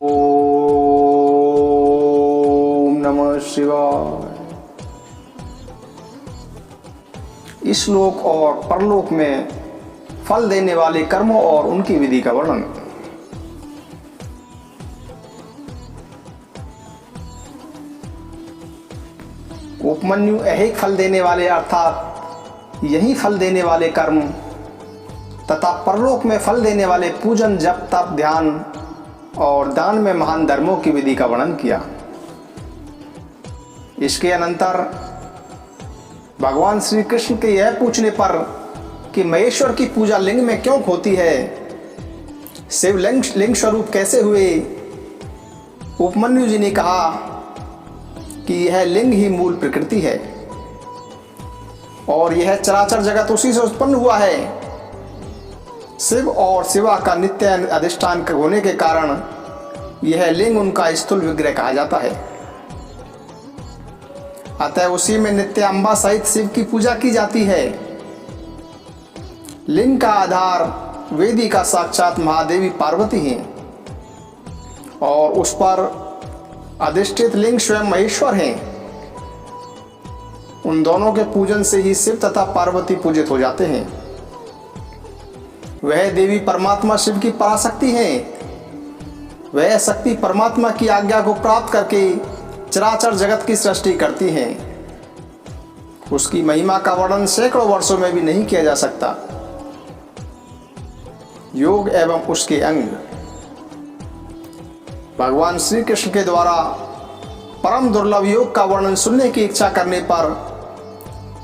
ओम नमः शिवाय। इस लोक और परलोक में फल देने वाले कर्मों और उनकी विधि का वर्णन। उपमन्यु ऐहिक फल देने वाले अर्थात यही फल देने वाले कर्म तथा परलोक में फल देने वाले पूजन, जप, तप, ध्यान और दान में महान धर्मों की विधि का वर्णन किया। इसके अनंतर भगवान श्री कृष्ण के यह पूछने पर कि महेश्वर की पूजा लिंग में क्यों होती है, शिव लिंग स्वरूप कैसे हुए, उपमन्यु जी ने कहा कि यह लिंग ही मूल प्रकृति है और यह चराचर जगत उसी से उत्पन्न हुआ है। शिव और शिवा का नित्य अधिष्ठान होने के कारण यह लिंग उनका स्थूल विग्रह कहा जाता है। अतः उसी में नित्य अम्बा सहित शिव की पूजा की जाती है। लिंग का आधार वेदी का साक्षात महादेवी पार्वती हैं और उस पर अधिष्ठित लिंग स्वयं महेश्वर हैं। उन दोनों के पूजन से ही शिव तथा पार्वती पूजित हो जाते हैं। वह देवी परमात्मा शिव की पराशक्ति हैं। वह शक्ति परमात्मा की आज्ञा को प्राप्त करके चराचर जगत की सृष्टि करती हैं। उसकी महिमा का वर्णन सैकड़ों वर्षों में भी नहीं किया जा सकता। योग एवं उसके अंग। भगवान श्री कृष्ण के द्वारा परम दुर्लभ योग का वर्णन सुनने की इच्छा करने पर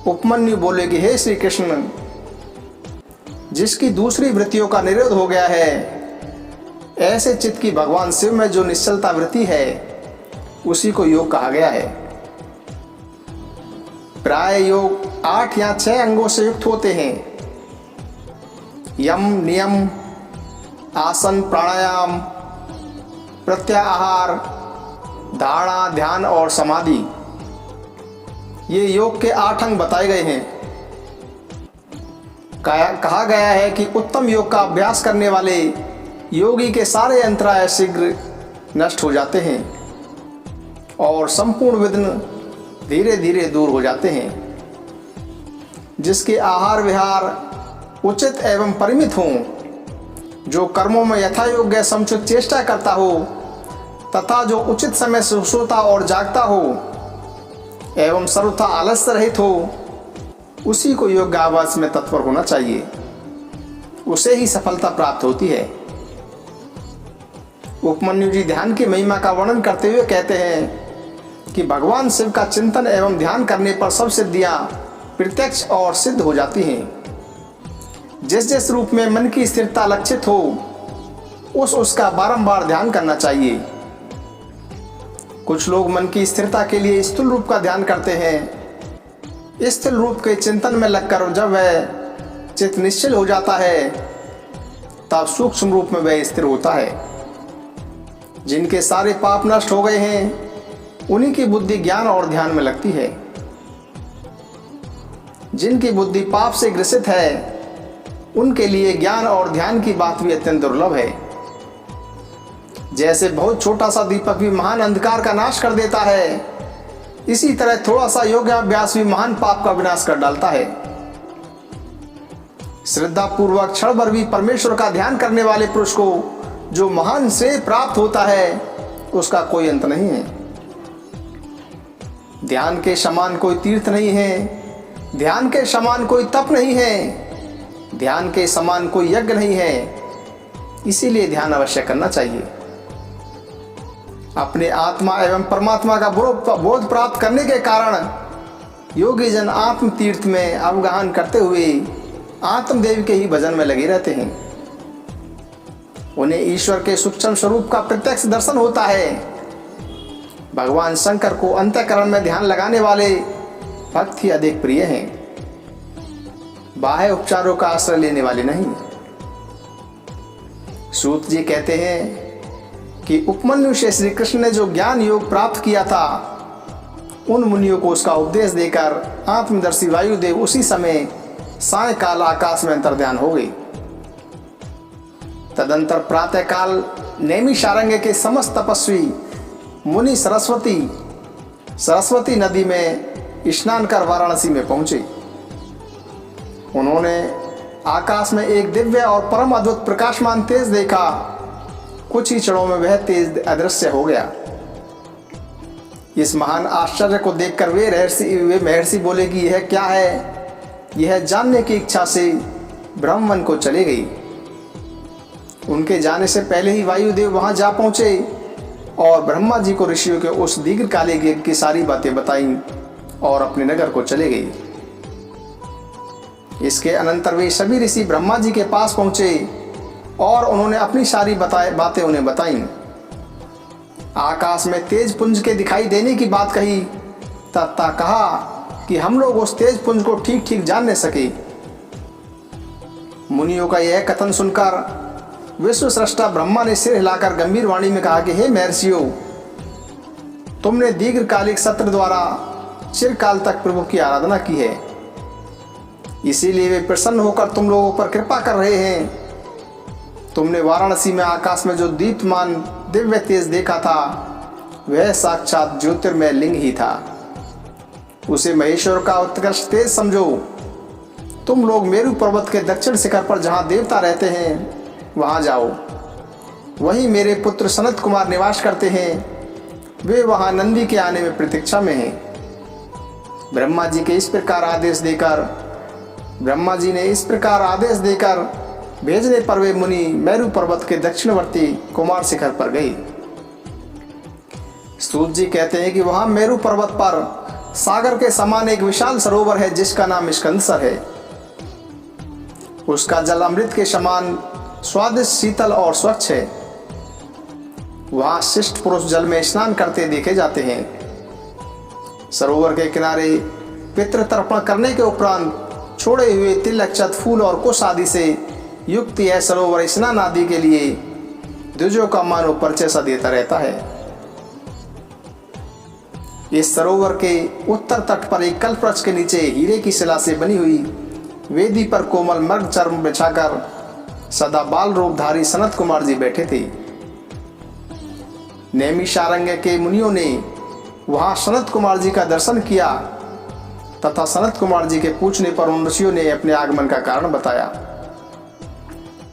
उपमन्यु बोले कि हे श्री कृष्ण, जिसकी दूसरी वृत्तियों का निरोध हो गया है, ऐसे चित्त की भगवान शिव में जो निश्चलता वृत्ति है, उसी को योग कहा गया है। प्राय योग 8 या 6 अंगों से युक्त होते हैं। यम, नियम, आसन, प्राणायाम, प्रत्याहार, धारणा, ध्यान और समाधि, ये योग के 8 अंग बताए गए हैं। कहा गया है कि उत्तम योग का अभ्यास करने वाले योगी के सारे अंतराय शीघ्र नष्ट हो जाते हैं और संपूर्ण विघ्न धीरे धीरे दूर हो जाते हैं। जिसके आहार विहार उचित एवं परिमित हों, जो कर्मों में यथा योग्य समुचित चेष्टा करता हो तथा जो उचित समय से सोता और जागता हो एवं सर्वथा आलस्य रहित हो, उसी को योगाभ्यास में तत्पर होना चाहिए। उसे ही सफलता प्राप्त होती है। उपमन्यु जी ध्यान की महिमा का वर्णन करते हुए कहते हैं कि भगवान शिव का चिंतन एवं ध्यान करने पर सब सिद्धियां प्रत्यक्ष और सिद्ध हो जाती हैं। जिस जिस रूप में मन की स्थिरता लक्षित हो, उसका बारंबार ध्यान करना चाहिए। कुछ लोग मन की स्थिरता के लिए स्थूल रूप का ध्यान करते हैं। स्थूल रूप के चिंतन में लगकर जब वह चित्त निश्चल हो जाता है, तब सूक्ष्म रूप में वह स्थिर होता है। जिनके सारे पाप नष्ट हो गए हैं, उन्हीं की बुद्धि ज्ञान और ध्यान में लगती है। जिनकी बुद्धि पाप से ग्रसित है, उनके लिए ज्ञान और ध्यान की बात भी अत्यंत दुर्लभ है। जैसे बहुत छोटा सा दीपक भी महान अंधकार का नाश कर देता है, इसी तरह थोड़ा सा योगाभ्यास भी महान पाप का विनाश कर डालता है। श्रद्धा पूर्वक क्षण भर भी परमेश्वर का ध्यान करने वाले पुरुष को जो महान श्रेय प्राप्त होता है, उसका कोई अंत नहीं है। ध्यान के समान कोई तीर्थ नहीं है, ध्यान के समान कोई तप नहीं है, ध्यान के समान कोई यज्ञ नहीं है। इसीलिए ध्यान अवश्य करना चाहिए। अपने आत्मा एवं परमात्मा का बोध प्राप्त करने के कारण योगी जन आत्म तीर्थ में अवगाहन करते हुए आत्मदेव के ही भजन में लगे रहते हैं। उन्हें ईश्वर के सूक्ष्म स्वरूप का प्रत्यक्ष दर्शन होता है। भगवान शंकर को अंतःकरण में ध्यान लगाने वाले भक्त ही अधिक प्रिय हैं, बाह्य उपचारों का आश्रय लेने वाले नहीं। सूत जी कहते हैं कि उपमन्यु से श्री कृष्ण ने जो ज्ञान योग प्राप्त किया था, उन मुनियों को उसका उपदेश देकर आत्मदर्शी वायुदेव उसी समय सायकाल आकाश में अंतर्ध्यान हो गई। तदंतर प्रातःकाल नैमिषारण्य के समस्त तपस्वी मुनि सरस्वती नदी में स्नान कर वाराणसी में पहुंचे। उन्होंने आकाश में एक दिव्य और परम अद्भुत प्रकाशमान तेज देखा। कुछ ही क्षणों में वह तेज अदृश्य हो गया। इस महान आश्चर्य को देखकर वे महर्षि बोले कि यह क्या है। यह जानने की इच्छा से ब्रह्मवन को चले गई। उनके जाने से पहले ही वायुदेव वहां जा पहुंचे और ब्रह्मा जी को ऋषियों के उस दीर्घकालिक यज्ञ की सारी बातें बताईं और अपने नगर को चले गई। इसके अनंतर वे सभी ऋषि ब्रह्मा जी के पास पहुंचे और उन्होंने अपनी सारी बातें उन्हें बताईं। आकाश में तेज पुंज के दिखाई देने की बात कही तथा कहा कि हम लोग उस तेज पुंज को ठीक ठीक जान न सके। मुनियों का यह कथन सुनकर विश्व सृष्टा ब्रह्मा ने सिर हिलाकर गंभीर वाणी में कहा कि हे महर्षियों, तुमने दीर्घकालिक सत्र द्वारा चिरकाल तक प्रभु की आराधना की है, इसीलिए वे प्रसन्न होकर तुम लोगों पर कृपा कर रहे हैं। तुमने वाराणसी में आकाश में जो दीप्तमान दिव्य तेज देखा था वह साक्षात ज्योतिर्मय लिंग ही था। उसे महेश्वर का उत्कृष्ट तेज समझो। तुम लोग मेरु पर्वत के दक्षिण शिखर पर जहाँ देवता रहते हैं वहाँ जाओ। वहीं मेरे पुत्र सनत कुमार निवास करते हैं। वे वहाँ नंदी के आने में प्रतीक्षा में हैं। ब्रह्मा जी ने इस प्रकार आदेश देकर भेजने पर वे मुनि मेरु पर्वत के दक्षिणवर्ती कुमार शिखर पर गए। सूत जी कहते हैं कि वहां मेरु पर्वत पर सागर के समान एक विशाल सरोवर है जिसका नाम स्कंदसर है। उसका जल अमृत के समान स्वादिष्ट, शीतल और स्वच्छ है। वहां शिष्ट पुरुष जल में स्नान करते देखे जाते हैं। सरोवर के किनारे पितृ तर्पण करने के उपरांत छोड़े हुए तिल, अक्षत, फूल और कुश आदि से युक्त यह सरोवर स्नान आदि के लिए द्विजों का मानव परिचय सा देता रहता है। इस सरोवर के उत्तर तट पर एक कल्प वृक्ष के नीचे हीरे की शिला से बनी हुई वेदी पर कोमल मृग चर्म बिछाकर सदा बाल रूपधारी सनत कुमार जी बैठे थे। नैमिषारण्य के मुनियों ने वहां सनत कुमार जी का दर्शन किया तथा सनत कुमार जी के पूछने पर उन ऋषियों ने अपने आगमन का कारण बताया।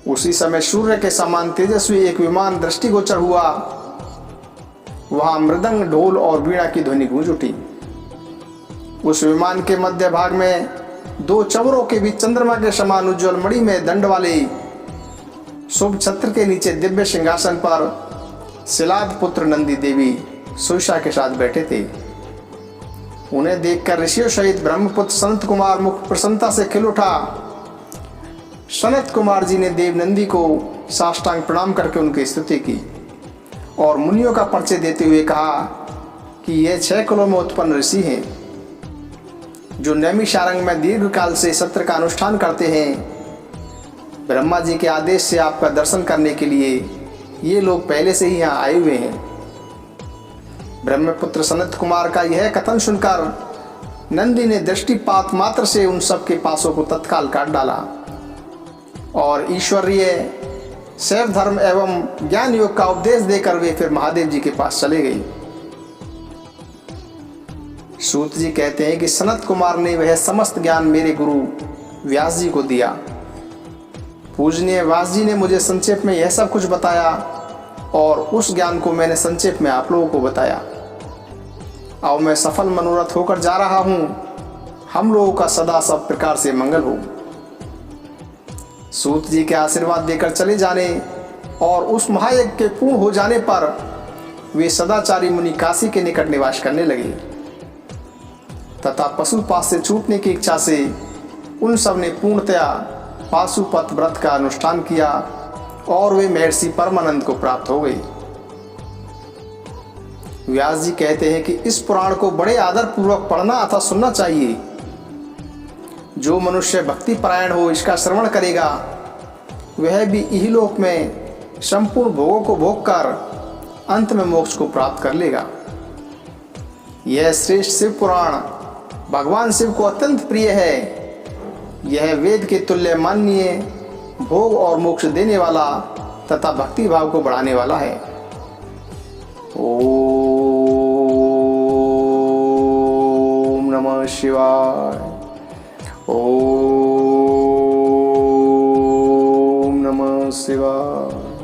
उसी समय सूर्य के समान तेजस्वी एक विमान दृष्टिगोचर हुआ। वहां मृदंग, ढोल और वीणा की ध्वनि गूंज उठी। उस विमान के मध्य भाग में दो चवरों के बीच चंद्रमा के समान उज्ज्वल मणि में दंड वाले शुभ छत्र के नीचे दिव्य सिंहासन पर शिलाद पुत्र नंदी देवी सुषा के साथ बैठे थे। उन्हें देखकर ऋषियों सहित ब्रह्मपुत्र सनत कुमार मुख प्रसन्नता से खिल उठा। सनत कुमार जी ने देव नंदी को साष्टांग प्रणाम करके उनकी स्तुति की और मुनियों का परिचय देते हुए कहा कि ये 6 कुलों में उत्पन्न ऋषि हैं जो नैमिषारण्य में दीर्घकाल से सत्र का अनुष्ठान करते हैं। ब्रह्मा जी के आदेश से आपका दर्शन करने के लिए ये लोग पहले से ही यहाँ आए हुए हैं। ब्रह्मपुत्र सनत कुमार का यह कथन सुनकर नंदी ने दृष्टिपात मात्र से उन सब के पासों को तत्काल काट डाला और ईश्वरीय शैव धर्म एवं ज्ञान योग का उपदेश देकर वे फिर महादेव जी के पास चले गए। सूत जी कहते हैं कि सनत कुमार ने वह समस्त ज्ञान मेरे गुरु व्यास जी को दिया। पूजनीय व्यास जी ने मुझे संक्षेप में यह सब कुछ बताया और उस ज्ञान को मैंने संक्षेप में आप लोगों को बताया। अब मैं सफल मनोरथ होकर जा रहा हूं। हम लोगों का सदा सब प्रकार से मंगल हो। सूत जी के आशीर्वाद देकर चले जाने और उस महायज्ञ के पूर्ण हो जाने पर वे सदाचारी मुनि काशी के निकट निवास करने लगे तथा पशुपात से छूटने की इच्छा से उन सब ने पूर्णतया पाशुपत व्रत का अनुष्ठान किया और वे महर्षि परमानंद को प्राप्त हो गए। व्यास जी कहते हैं कि इस पुराण को बड़े आदर पूर्वक पढ़ना अथवा सुनना चाहिए। जो मनुष्य भक्ति परायण हो इसका श्रवण करेगा वह भी इहलोक में संपूर्ण भोगों को भोग कर अंत में मोक्ष को प्राप्त कर लेगा। यह श्रेष्ठ शिव पुराण भगवान शिव को अत्यंत प्रिय है। यह वेद के तुल्य माननीय भोग और मोक्ष देने वाला तथा भक्ति भाव को बढ़ाने वाला है। ओम नमः शिवाय। ओम नमः शिवाय।